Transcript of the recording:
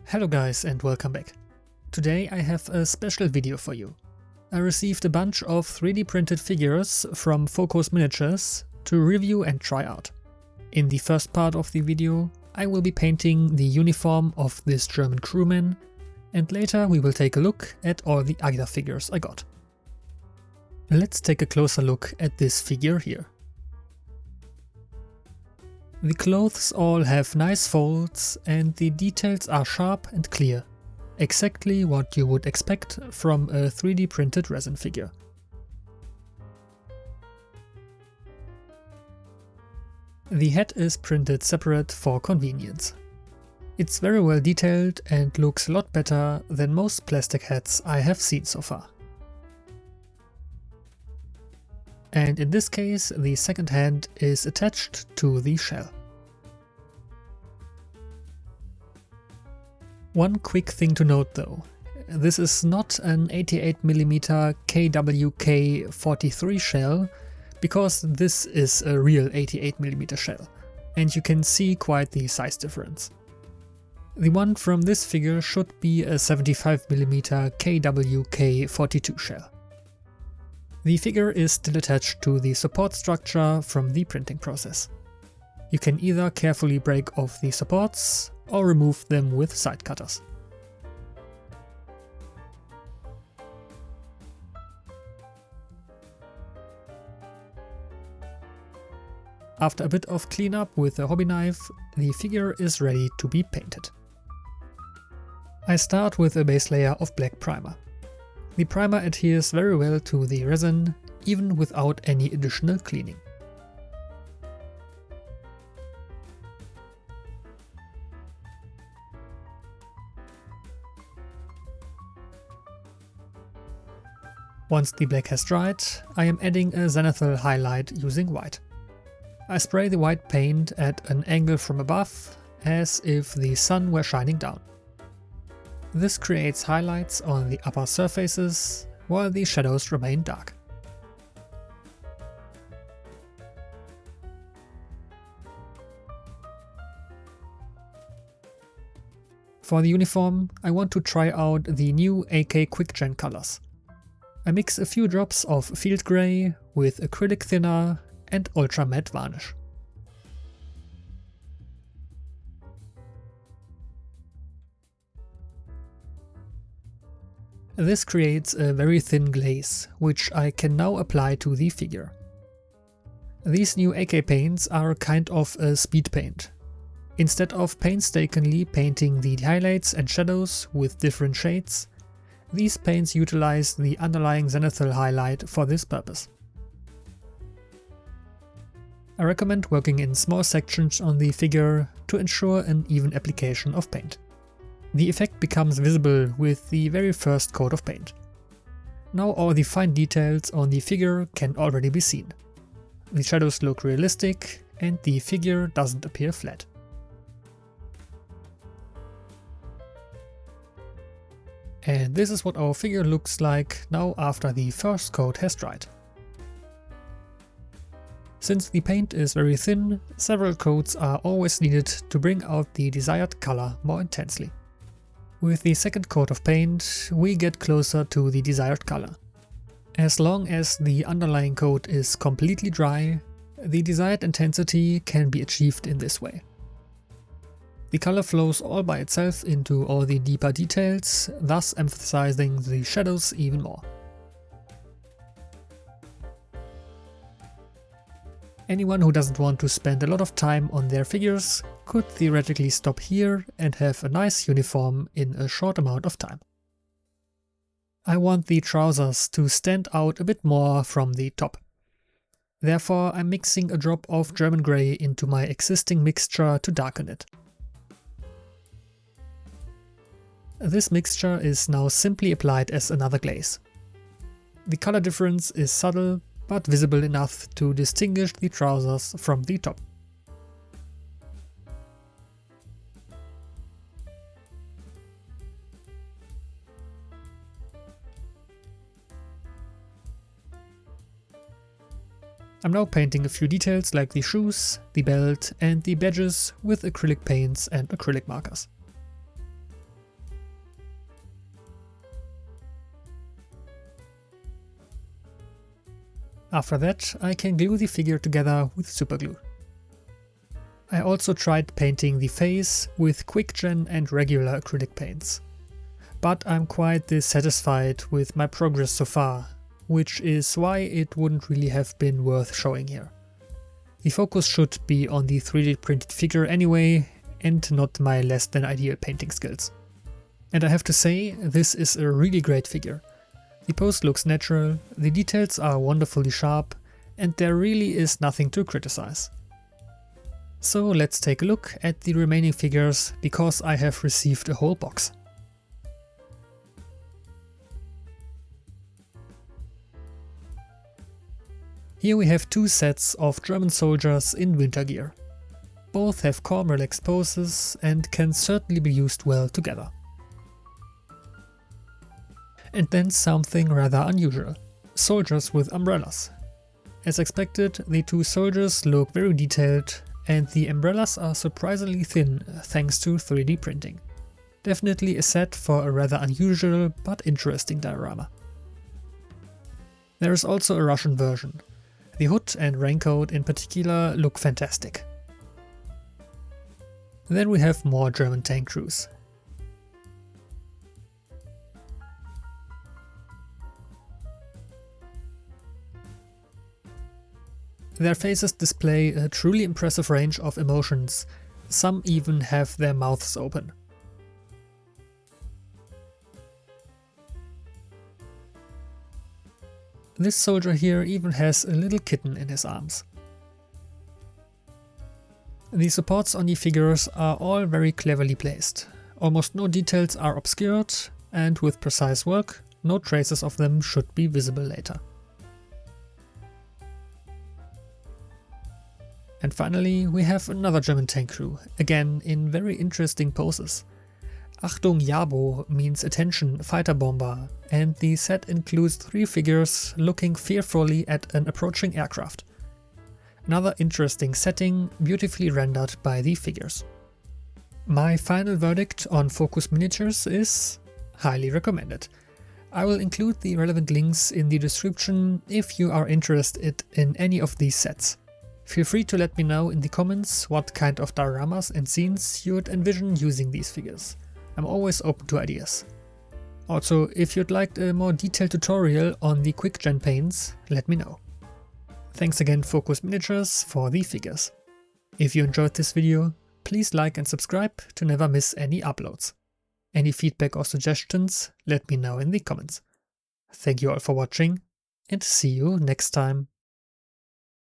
Hello guys and welcome back. Today I have a special video for you. I received a bunch of 3D printed figures from Focus Miniatures to review and try out. In the first part of the video I will be painting the uniform of this German crewman, and later we will take a look at all the other figures I got. Let's take a closer look at this figure here. The clothes all have nice folds and the details are sharp and clear, exactly what you would expect from a 3D printed resin figure. The head is printed separate for convenience. It's very well detailed and looks a lot better than most plastic heads I have seen so far. And in this case the second hand is attached to the shell. One quick thing to note though, this is not an 88mm KWK43 shell, because this is a real 88mm shell, and you can see quite the size difference. The one from this figure should be a 75mm KWK42 shell. The figure is still attached to the support structure from the printing process. You can either carefully break off the supports or remove them with side cutters. After a bit of cleanup with a hobby knife, the figure is ready to be painted. I start with a base layer of black primer. The primer adheres very well to the resin, even without any additional cleaning. Once the black has dried, I am adding a zenithal highlight using white. I spray the white paint at an angle from above, as if the sun were shining down. This creates highlights on the upper surfaces, while the shadows remain dark. For the uniform, I want to try out the new AK QuickGen colors. I mix a few drops of field grey with acrylic thinner and ultra matte varnish. This creates a very thin glaze, which I can now apply to the figure. These new AK paints are kind of a speed paint. Instead of painstakingly painting the highlights and shadows with different shades, these paints utilize the underlying zenithal highlight for this purpose. I recommend working in small sections on the figure to ensure an even application of paint. The effect becomes visible with the very first coat of paint. Now all the fine details on the figure can already be seen. The shadows look realistic and the figure doesn't appear flat. And this is what our figure looks like now after the first coat has dried. Since the paint is very thin, several coats are always needed to bring out the desired color more intensely. With the second coat of paint, we get closer to the desired color. As long as the underlying coat is completely dry, the desired intensity can be achieved in this way. The color flows all by itself into all the deeper details, thus emphasizing the shadows even more. Anyone who doesn't want to spend a lot of time on their figures could theoretically stop here and have a nice uniform in a short amount of time. I want the trousers to stand out a bit more from the top. Therefore I'm mixing a drop of German grey into my existing mixture to darken it. This mixture is now simply applied as another glaze. The color difference is subtle, but visible enough to distinguish the trousers from the top. I'm now painting a few details like the shoes, the belt and the badges with acrylic paints and acrylic markers. After that, I can glue the figure together with superglue. I also tried painting the face with QuickGen and regular acrylic paints. But I'm quite dissatisfied with my progress so far, which is why it wouldn't really have been worth showing here. The focus should be on the 3D printed figure anyway, and not my less than ideal painting skills. And I have to say, this is a really great figure. The pose looks natural, the details are wonderfully sharp, and there really is nothing to criticize. So let's take a look at the remaining figures, because I have received a whole box. Here we have two sets of German soldiers in winter gear. Both have calm, relaxed poses and can certainly be used well together. And then something rather unusual. Soldiers with umbrellas. As expected, the two soldiers look very detailed and the umbrellas are surprisingly thin thanks to 3D printing. Definitely a set for a rather unusual but interesting diorama. There is also a Russian version. The hood and raincoat in particular look fantastic. Then we have more German tank crews. Their faces display a truly impressive range of emotions, some even have their mouths open. This soldier here even has a little kitten in his arms. The supports on the figures are all very cleverly placed. Almost no details are obscured, and with precise work, no traces of them should be visible later. And finally, we have another German tank crew, again in very interesting poses. Achtung Jabo means attention fighter bomber, and the set includes three figures looking fearfully at an approaching aircraft. Another interesting setting, beautifully rendered by the figures. My final verdict on Focus Miniatures is highly recommended. I will include the relevant links in the description if you are interested in any of these sets. Feel free to let me know in the comments what kind of dioramas and scenes you would envision using these figures. I'm always open to ideas. Also, if you'd like a more detailed tutorial on the QuickGen paints, let me know. Thanks again Focus Miniatures for the figures. If you enjoyed this video, please like and subscribe to never miss any uploads. Any feedback or suggestions, let me know in the comments. Thank you all for watching, and see you next time.